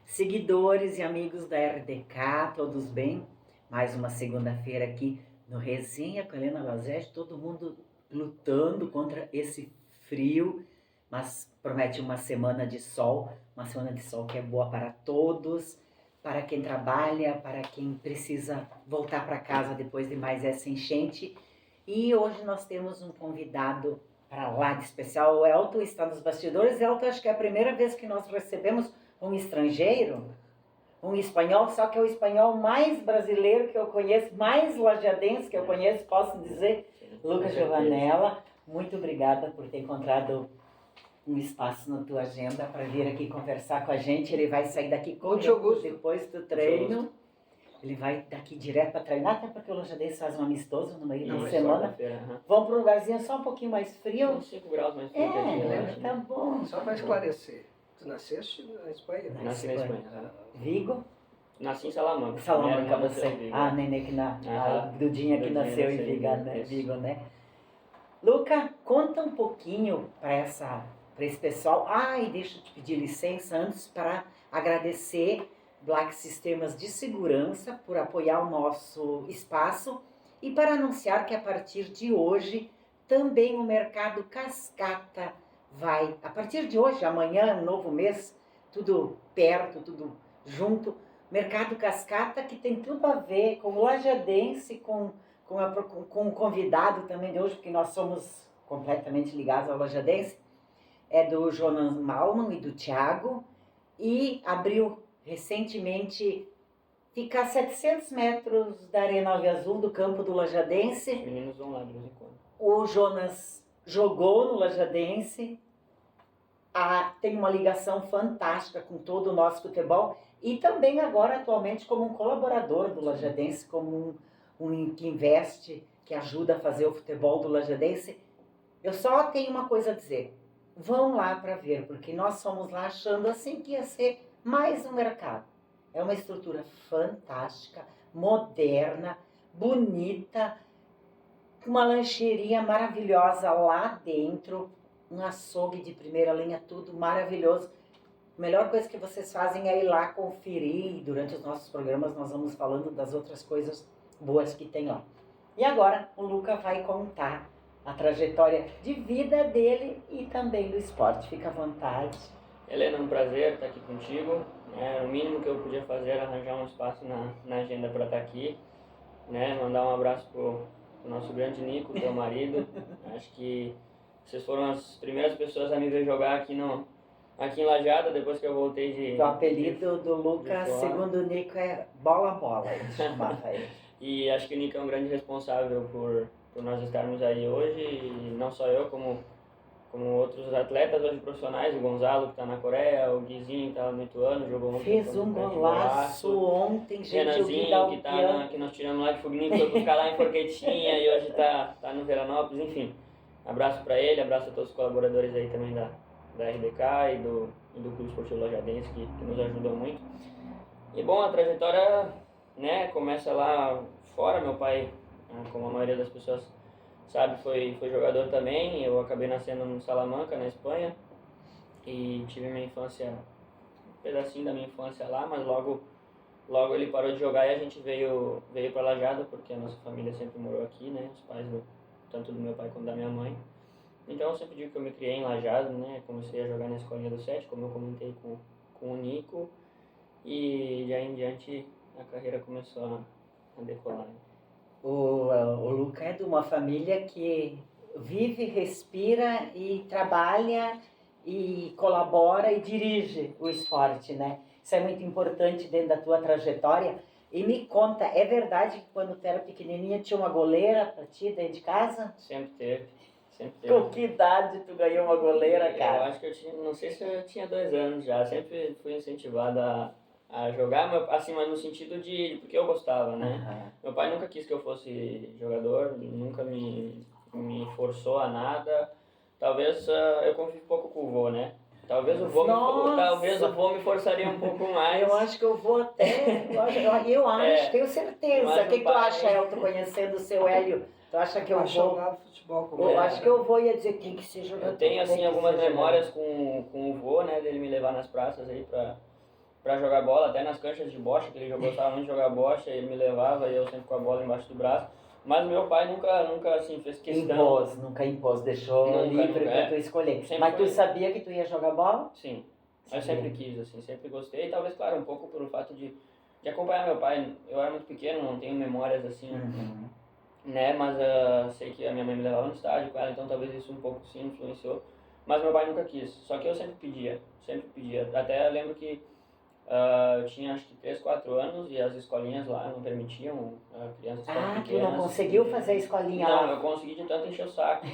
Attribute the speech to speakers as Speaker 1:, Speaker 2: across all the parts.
Speaker 1: Seguidores e amigos da RDK, todos bem? Mais uma segunda-feira aqui no Resenha com a Helena Lazete, todo mundo lutando contra esse frio, mas promete uma semana de sol que é boa para todos, para quem trabalha, para quem precisa voltar para casa depois de mais essa enchente. E hoje nós temos um convidado para lá de especial. O Elton está nos bastidores. Elton, acho que é a primeira vez que nós recebemos um estrangeiro, um espanhol, só que é o espanhol mais brasileiro que eu conheço, mais lajadense que eu conheço, posso dizer, Lucas Giovanella. Muito obrigada por ter encontrado um espaço na tua agenda para vir aqui conversar com a gente. Ele vai sair daqui depois do treino. Ele vai daqui direto para treinar, até porque o Lajadense faz um amistoso no meio da semana. Vamos para um lugarzinho só um pouquinho mais frio.
Speaker 2: Uns 5 graus mais frio que aqui, eu acho.
Speaker 1: Tá bom.
Speaker 3: Só para esclarecer, tu nasceste na Espanha?
Speaker 2: Nasci na Espanha.
Speaker 1: Vigo?
Speaker 2: Nasci em Salamanca.
Speaker 1: Salamanca, você. A neném que a Dudinha que nasceu em Vigo, né? Luca, conta um pouquinho para esse pessoal. E deixa eu te pedir licença antes para agradecer Black Sistemas de Segurança por apoiar o nosso espaço e para anunciar que a partir de hoje também o Mercado Cascata vai, a partir de hoje, amanhã, um novo mês, tudo perto, tudo junto. Mercado Cascata, que tem tudo a ver com o lajadense, com o convidado também de hoje, porque nós somos completamente ligados ao lajadense, é do Jonas Malman e do Thiago, e abriu recentemente, fica a 700 metros da Arena Alve Azul, do campo do Lajadense.
Speaker 2: Os meninos vão lá de vez em quando.
Speaker 1: O Jonas jogou no Lajadense, tem uma ligação fantástica com todo o nosso futebol e também agora atualmente como um colaborador do Lajadense, como um que investe, que ajuda a fazer o futebol do Lajadense. Eu só tenho uma coisa a dizer, vão lá para ver, porque nós fomos lá achando assim que ia ser mais um mercado. É uma estrutura fantástica, moderna, bonita, uma lancheria maravilhosa lá dentro, um açougue de primeira linha, tudo maravilhoso. A melhor coisa que vocês fazem é ir lá conferir, e durante os nossos programas nós vamos falando das outras coisas boas que tem lá. E agora o Luca vai contar a trajetória de vida dele e também do esporte. Fica à vontade.
Speaker 2: Helena, um prazer estar aqui contigo. O mínimo que eu podia fazer era arranjar um espaço na agenda para estar aqui. Mandar um abraço pro nosso grande Nico, teu marido. Acho que vocês foram as primeiras pessoas a me ver jogar aqui em Lajada, depois que eu voltei de...
Speaker 1: O apelido do Lucas, segundo o Nico, é bola, ele chamava ele.
Speaker 2: E acho que o Nico é um grande responsável por nós estarmos aí hoje, e não só eu, como outros atletas hoje profissionais, o Gonzalo que está na Coreia, o Guizinho que está no Ituano, jogou ontem.
Speaker 1: Fez um golaço ontem, gente.
Speaker 2: Renanzinho que nós tiramos lá de Fogninho, foi buscar lá em Forquetinha e hoje tá no Veranópolis, enfim. Abraço para ele, abraço a todos os colaboradores aí também da RDK e do Clube Esportivo Lajadense que nos ajudam muito. E bom, a trajetória começa lá fora. Meu pai, como a maioria das pessoas sabe, foi jogador também. Eu acabei nascendo em Salamanca, na Espanha, e tive minha infância, um pedacinho da minha infância lá, mas logo ele parou de jogar e a gente veio para Lajada, porque a nossa família sempre morou aqui, os pais tanto do meu pai quanto da minha mãe. Então eu sempre digo que eu me criei em Lajada, comecei a jogar na Escolinha do 7, como eu comentei com o Nico, e de aí em diante a carreira começou a decolar.
Speaker 1: O Luca é de uma família que vive, respira e trabalha e colabora e dirige o esporte, Isso é muito importante dentro da tua trajetória. E me conta, é verdade que quando tu era pequenininha tinha uma goleira pra ti dentro de casa?
Speaker 2: Sempre teve.
Speaker 1: Com que idade tu ganhou uma goleira, cara?
Speaker 2: Eu acho que não sei se eu tinha 2 anos já, sempre fui incentivado a jogar, mas no sentido de, porque eu gostava, Meu pai nunca quis que eu fosse jogador, nunca me forçou a nada. Talvez eu convivo um pouco com o vô, Talvez o vô me forçaria um pouco mais.
Speaker 1: Eu acho que eu vou até, tenho certeza. O que tu acha, Elton, conhecendo o seu Hélio? Tu acha que eu vou
Speaker 3: jogar futebol com ele?
Speaker 1: Eu acho que eu vou ia dizer que tem que ser jogador.
Speaker 2: Eu tenho algumas memórias com o vô, dele me levar nas praças aí pra pra jogar bola, até nas canchas de bocha, que ele gostava muito de jogar bocha, ele me levava e eu sempre com a bola embaixo do braço. Mas meu pai nunca assim, fez questão.
Speaker 1: Nunca impôs, deixou livre pra tu escolher.
Speaker 2: Sempre
Speaker 1: Mas tu
Speaker 2: foi.
Speaker 1: sabia que tu ia jogar bola?
Speaker 2: Sim, eu sempre quis, assim, sempre gostei. Talvez, claro, um pouco pelo fato de acompanhar meu pai. Eu era muito pequeno, não tenho memórias assim, né? Mas sei que a minha mãe me levava no estádio com ela, então talvez isso um pouco sim influenciou. Mas meu pai nunca quis, só que eu sempre pedia, sempre pedia. Até eu lembro que eu tinha acho que 3, 4 anos e as escolinhas lá não permitiam crianças tão
Speaker 1: Ah, tu
Speaker 2: pequenas.
Speaker 1: não conseguiu fazer a escolinha
Speaker 2: Não,
Speaker 1: lá?
Speaker 2: eu consegui de tanto encher o saco.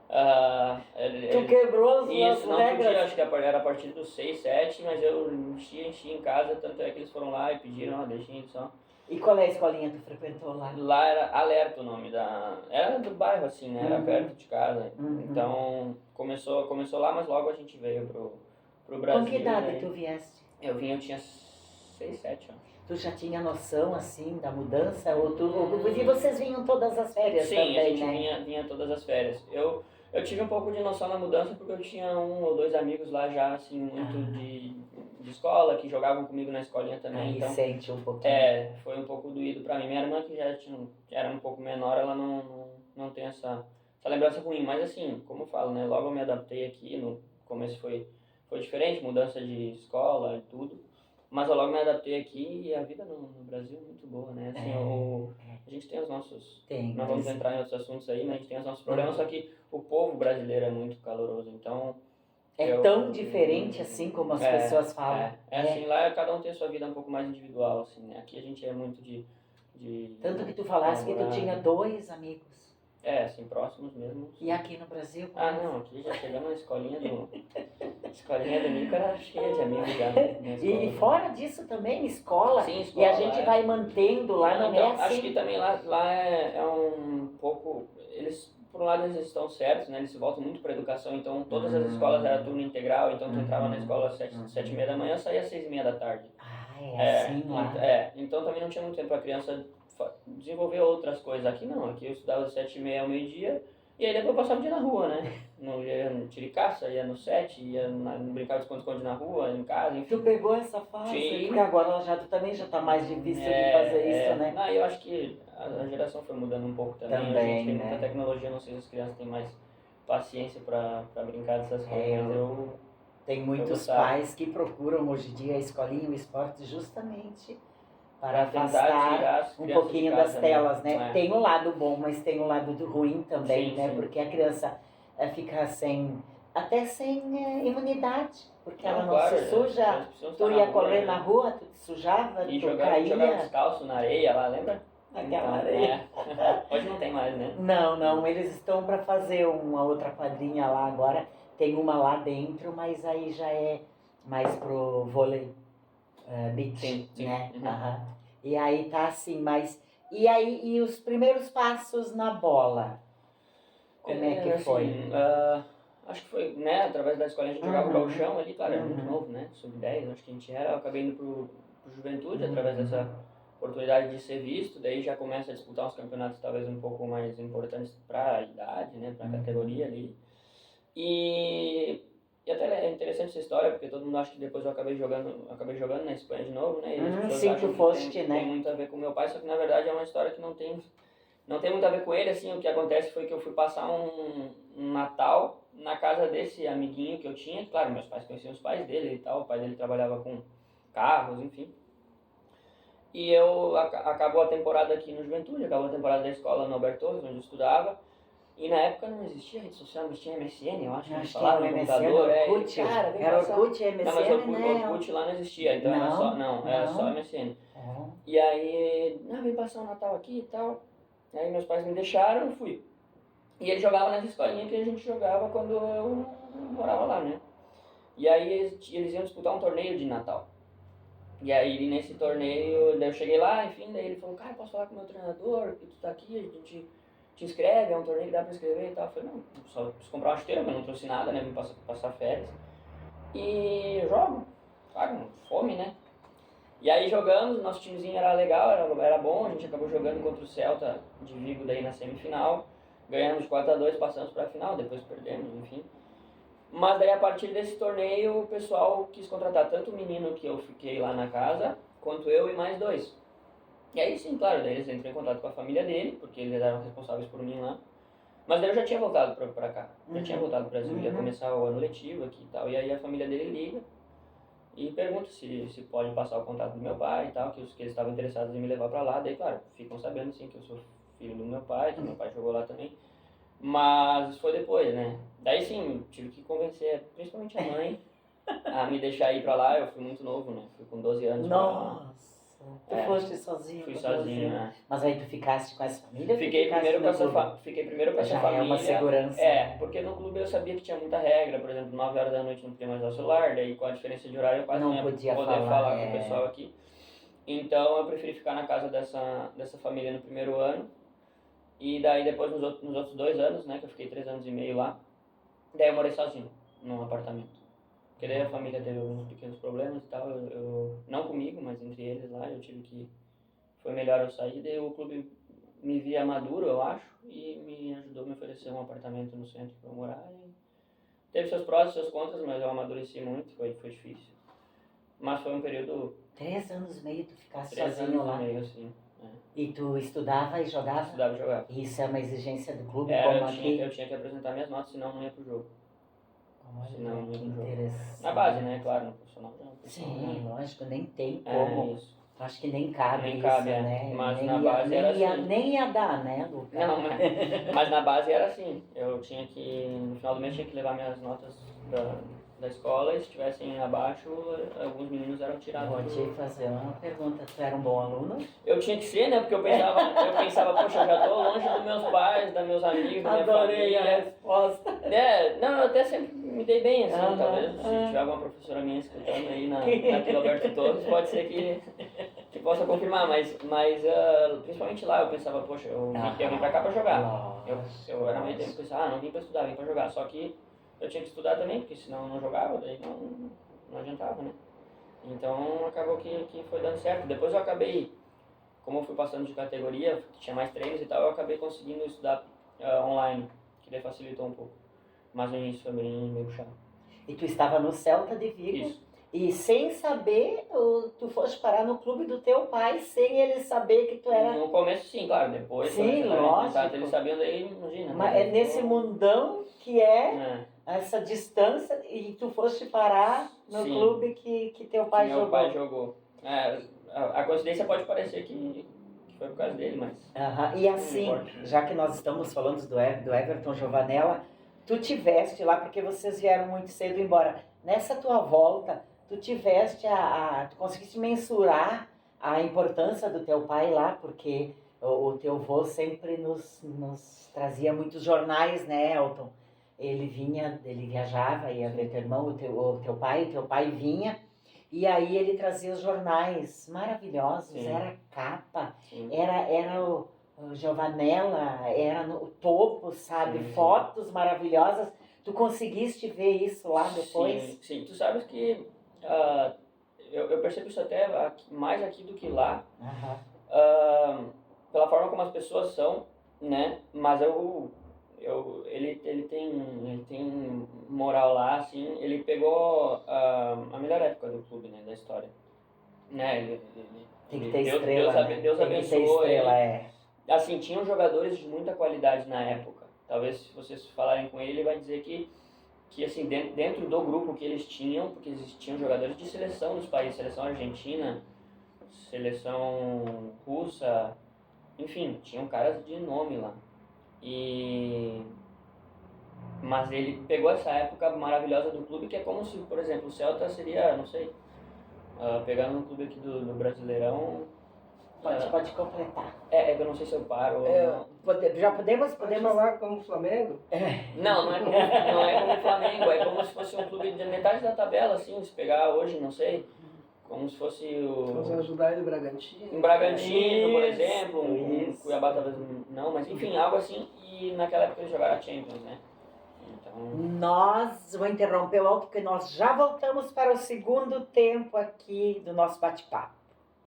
Speaker 1: Tu quebrou as
Speaker 2: Isso, não
Speaker 1: regras?
Speaker 2: podia, acho que era a partir dos 6, 7, mas eu enchi em casa, tanto é que eles foram lá e pediram, deixem só.
Speaker 1: E qual é a escolinha que tu frequentou lá?
Speaker 2: Lá era Alerta o nome da... Era do bairro, assim, né? Era perto de casa. Então, começou lá, mas logo a gente veio pro Brasil.
Speaker 1: Com que idade
Speaker 2: né?
Speaker 1: tu vieste?
Speaker 2: Eu tinha 6, 7 anos.
Speaker 1: Tu já tinha noção, assim, da mudança? E vocês vinham todas as férias
Speaker 2: Sim,
Speaker 1: também,
Speaker 2: a gente
Speaker 1: né?
Speaker 2: vinha todas as férias. Eu tive um pouco de noção da mudança porque eu tinha 1 ou 2 amigos lá já, assim, muito de escola, que jogavam comigo na escolinha também.
Speaker 1: Aí
Speaker 2: Então,
Speaker 1: sente um pouquinho.
Speaker 2: foi um pouco doído pra mim. Minha irmã, que era um pouco menor, ela não tem essa lembrança ruim. Mas assim, como eu falo, né? Logo eu me adaptei aqui, no começo foi diferente, mudança de escola e tudo. Mas eu logo me adaptei aqui e a vida no Brasil é muito boa, né? Assim, a gente tem os nossos... Não vamos entrar em outros assuntos aí, mas a gente tem os nossos problemas, só que o povo brasileiro é muito caloroso, então...
Speaker 1: Tão diferente assim como as pessoas falam.
Speaker 2: Assim, lá cada um tem a sua vida um pouco mais individual, assim, né? Aqui a gente é muito de
Speaker 1: Tanto que tu falaste que tu tinha 2 amigos.
Speaker 2: Assim, próximos mesmo.
Speaker 1: E aqui no Brasil?
Speaker 2: Não, aqui já chegamos na escolinha do... escolinha do Nico era cheia de amigos já, né?
Speaker 1: E fora disso também, escola.
Speaker 2: Sim, escola.
Speaker 1: E a gente vai mantendo lá, não
Speaker 2: então,
Speaker 1: é assim?
Speaker 2: Acho que também lá é um pouco... Eles, por um lado, eles estão certos, né? Eles se voltam muito para a educação, então todas as escolas eram turno integral, então tu entrava na escola às 7h30 da manhã, saía às 6h30 da tarde.
Speaker 1: Assim lá.
Speaker 2: Então também não tinha muito tempo para a criança desenvolver outras coisas. Aqui não, aqui eu estudava às 7h30 ao meio-dia, e aí depois eu passava o dia na rua, né? Ia no tiricaça, ia no 7, brincava de esconde-esconde na rua, em casa, enfim.
Speaker 1: Tu pegou essa fase?
Speaker 2: Sim.
Speaker 1: Porque agora tu também já tá mais difícil de fazer isso, né?
Speaker 2: Não, eu acho que a geração foi mudando um pouco também. A gente tem muita tecnologia, não sei se as crianças têm mais paciência para brincar dessas coisas, mas
Speaker 1: tem muitos pais que procuram hoje em dia a escolinha, o esporte, justamente para afastar um pouquinho das telas, né? Tem um lado bom, mas tem um lado ruim também, né? Porque a criança fica até sem imunidade, porque ela não se suja. Tu ia correr na rua, tu te sujava, tu caía.
Speaker 2: Jogava descalço na areia lá, lembra?
Speaker 1: Aquela areia.
Speaker 2: Hoje não tem mais, né?
Speaker 1: Não, eles estão para fazer uma outra quadrinha lá agora. Tem uma lá dentro, mas aí já é mais pro vôlei beach, né? E aí tá assim, mas... E os primeiros passos na bola? Como é que foi?
Speaker 2: Acho que foi, né, através da escolinha a gente jogava o gauchão ali, claro, era muito novo, né? Sub-10, acho que a gente era. Eu acabei indo pro Juventude através dessa oportunidade de ser visto, daí já começa a disputar uns campeonatos talvez um pouco mais importantes para a idade, né, para a categoria ali. E até é interessante essa história, porque todo mundo acha que depois eu acabei jogando na Espanha de novo, né? E as pessoas acham que tem muito a ver com meu pai, só que na verdade é uma história que não tem muito a ver com ele, assim. O que acontece foi que eu fui passar um Natal na casa desse amiguinho que eu tinha, claro, meus pais conheciam os pais dele e tal, o pai dele trabalhava com carros, enfim. E acabou a temporada aqui no Juventude, acabou a temporada da escola no Alberto Torres, onde eu estudava. E na época não existia rede social, mas tinha MSN, eu acho que eles falavam no computador.
Speaker 1: Orkut, era Orkut e MSN,
Speaker 2: não, mas Orkut lá não existia, então era só MSN. E aí, vem passar o Natal aqui e tal. Aí meus pais me deixaram, eu fui. E ele jogava nessa escolinha que a gente jogava quando eu morava lá, né? E aí eles iam disputar um torneio de Natal. E aí nesse torneio, daí eu cheguei lá, enfim, daí ele falou, cara, posso falar com o meu treinador, que tu tá aqui, a gente te inscreve, é um torneio que dá pra inscrever e tal. Eu falei, não, só preciso comprar uma chuteira, mas não trouxe nada, né, vim passar férias. E eu jogo, claro, fome, né? E aí jogamos, nosso timezinho era legal, era bom, a gente acabou jogando contra o Celta de Vigo daí na semifinal. Ganhamos de 4-2, passamos pra final, depois perdemos, enfim. Mas daí a partir desse torneio o pessoal quis contratar tanto o menino que eu fiquei lá na casa, quanto eu e mais 2. E aí sim, claro, daí eles entram em contato com a família dele, porque eles eram responsáveis por mim lá. Mas daí eu já tinha voltado pra cá, já tinha voltado pro Brasil, ia começar o ano letivo aqui e tal. E aí a família dele liga e pergunta se pode passar o contato do meu pai e tal, que eles estavam interessados em me levar pra lá. Daí, claro, ficam sabendo sim que eu sou filho do meu pai, que meu pai jogou lá também. Mas foi depois, né? Daí sim, tive que convencer principalmente a mãe a me deixar ir pra lá. Eu fui muito novo, né? Fui com 12 anos pra lá.
Speaker 1: Nossa, tu foste sozinho?
Speaker 2: Fui
Speaker 1: com
Speaker 2: sozinho,
Speaker 1: 12 anos.
Speaker 2: né?
Speaker 1: Mas aí tu ficaste com essa família? ou tu
Speaker 2: Fiquei
Speaker 1: ficaste
Speaker 2: primeiro
Speaker 1: no
Speaker 2: com essa,
Speaker 1: clube?
Speaker 2: fiquei primeiro com essa
Speaker 1: Já
Speaker 2: família.
Speaker 1: é uma segurança.
Speaker 2: Porque no clube eu sabia que tinha muita regra, por exemplo, 9 horas da noite não podia mais usar o celular, daí com a diferença de horário eu quase
Speaker 1: Não
Speaker 2: não ia
Speaker 1: podia
Speaker 2: poder
Speaker 1: falar,
Speaker 2: falar com o pessoal aqui. Então eu preferi ficar na casa dessa família no primeiro ano, e daí depois nos outros 2 anos, né, que eu fiquei 3 anos e meio lá, daí eu morei sozinho, num apartamento. Porque daí a família teve alguns pequenos problemas e tal, não comigo, mas entre eles lá, eu tive que... Foi melhor eu sair, daí o clube me via maduro, eu acho, e me ajudou a me oferecer um apartamento no centro para eu morar. E teve seus prós e seus contras, mas eu amadureci muito, foi difícil. Mas foi um período...
Speaker 1: 3 anos e meio tu ficaste
Speaker 2: 3
Speaker 1: sozinho
Speaker 2: anos
Speaker 1: lá.
Speaker 2: e meio, assim.
Speaker 1: E tu estudava e jogava?
Speaker 2: Estudava e jogava.
Speaker 1: Isso é uma exigência do clube,
Speaker 2: Era,
Speaker 1: como aqui?
Speaker 2: eu tinha que apresentar minhas notas, senão não ia pro jogo. Senão
Speaker 1: Olha,
Speaker 2: não
Speaker 1: que
Speaker 2: ia pro jogo.
Speaker 1: interessante.
Speaker 2: Na base, né? Claro, no profissional não.
Speaker 1: Sim, lógico, nem tem como.
Speaker 2: Isso.
Speaker 1: Acho que nem cabe
Speaker 2: Nem
Speaker 1: isso,
Speaker 2: cabe,
Speaker 1: né?
Speaker 2: mas
Speaker 1: nem
Speaker 2: na base era assim.
Speaker 1: Nem ia dar, né, Lucas?
Speaker 2: Não, mas na base era assim. Eu tinha que, no final do mês, tinha que levar minhas notas da escola, e se estivessem abaixo, alguns meninos eram tirados.
Speaker 1: Vou te fazer uma pergunta. Tu era um bom aluno?
Speaker 2: Eu tinha que ser, né? Porque eu pensava, poxa, eu já tô longe dos meus pais, dos meus amigos, da minha
Speaker 1: Adorei a
Speaker 2: família.
Speaker 1: resposta.
Speaker 2: Não, eu até sempre me dei bem, assim,
Speaker 1: Aham,
Speaker 2: talvez. Se tiver alguma professora minha escutando aí na Vila Alberto Torres, pode ser que possa confirmar, mas principalmente lá eu pensava, poxa, eu vim pra cá pra jogar. Eu era meio tempo pensar, não vim pra estudar, vim pra jogar. Só que eu tinha que estudar também, porque senão eu não jogava, daí não adiantava, né? Então acabou que foi dando certo. Depois eu acabei, como eu fui passando de categoria, tinha mais treinos e tal, eu acabei conseguindo estudar online, que daí facilitou um pouco. Mas no início foi meio puxado.
Speaker 1: E tu estava no Celta de Vigo?
Speaker 2: Isso.
Speaker 1: E sem saber, tu foste parar no clube do teu pai, sem ele saber que tu era...
Speaker 2: No começo sim, claro, depois...
Speaker 1: Sim, lógico.
Speaker 2: Eles sabiam, daí imagina.
Speaker 1: Mas
Speaker 2: né?
Speaker 1: é nesse mundão que essa distância, e tu foste parar no
Speaker 2: Sim.
Speaker 1: clube que teu pai jogou.
Speaker 2: Meu pai jogou. A coincidência pode parecer que foi por causa dele, mas...
Speaker 1: E assim, já que nós estamos falando do Everton Giovanella, tu tiveste lá, porque vocês vieram muito cedo embora. Nessa tua volta, tu tiveste tu conseguiste mensurar a importância do teu pai lá, porque o teu avô sempre nos trazia muitos jornais, né, Elton? Ele viajava, ia ver teu irmão, o teu pai vinha, e aí ele trazia os jornais maravilhosos. Sim. Era capa, sim. Era o Giovanella, era no topo, sabe? Sim. Fotos maravilhosas. Tu conseguiste ver isso lá depois?
Speaker 2: Sim. Tu sabes que eu percebo isso até mais aqui do que lá, pela forma como as pessoas são, né? Mas ele tem moral lá, assim. Ele pegou a melhor época do clube, né? Da história, né?
Speaker 1: Tem que ter estrela,
Speaker 2: Deus abençoou ele. Assim, tinham jogadores de muita qualidade na época. Talvez se vocês falarem com ele vai dizer que assim, dentro do grupo que eles tinham, porque existiam jogadores de seleção dos países, seleção argentina, seleção russa, enfim, tinham caras de nome lá. Mas ele pegou essa época maravilhosa do clube, que é como se, por exemplo, o Celta seria, não sei, pegando um clube aqui do Brasileirão...
Speaker 1: Pode completar.
Speaker 2: Eu não sei se eu paro
Speaker 1: já podemos
Speaker 3: falar como o Flamengo?
Speaker 2: Não é como o Flamengo, é como se fosse um clube de metade da tabela, assim, se pegar hoje, não sei, como se fosse
Speaker 3: Vamos ajudar ele, Bragantino.
Speaker 2: Um Bragantino, por exemplo, um Cuiabá talvez não, mas enfim, algo assim, e naquela época eles jogaram a Champions, né?
Speaker 1: Nós vou interromper o alto, porque nós já voltamos para o segundo tempo aqui do nosso bate-papo.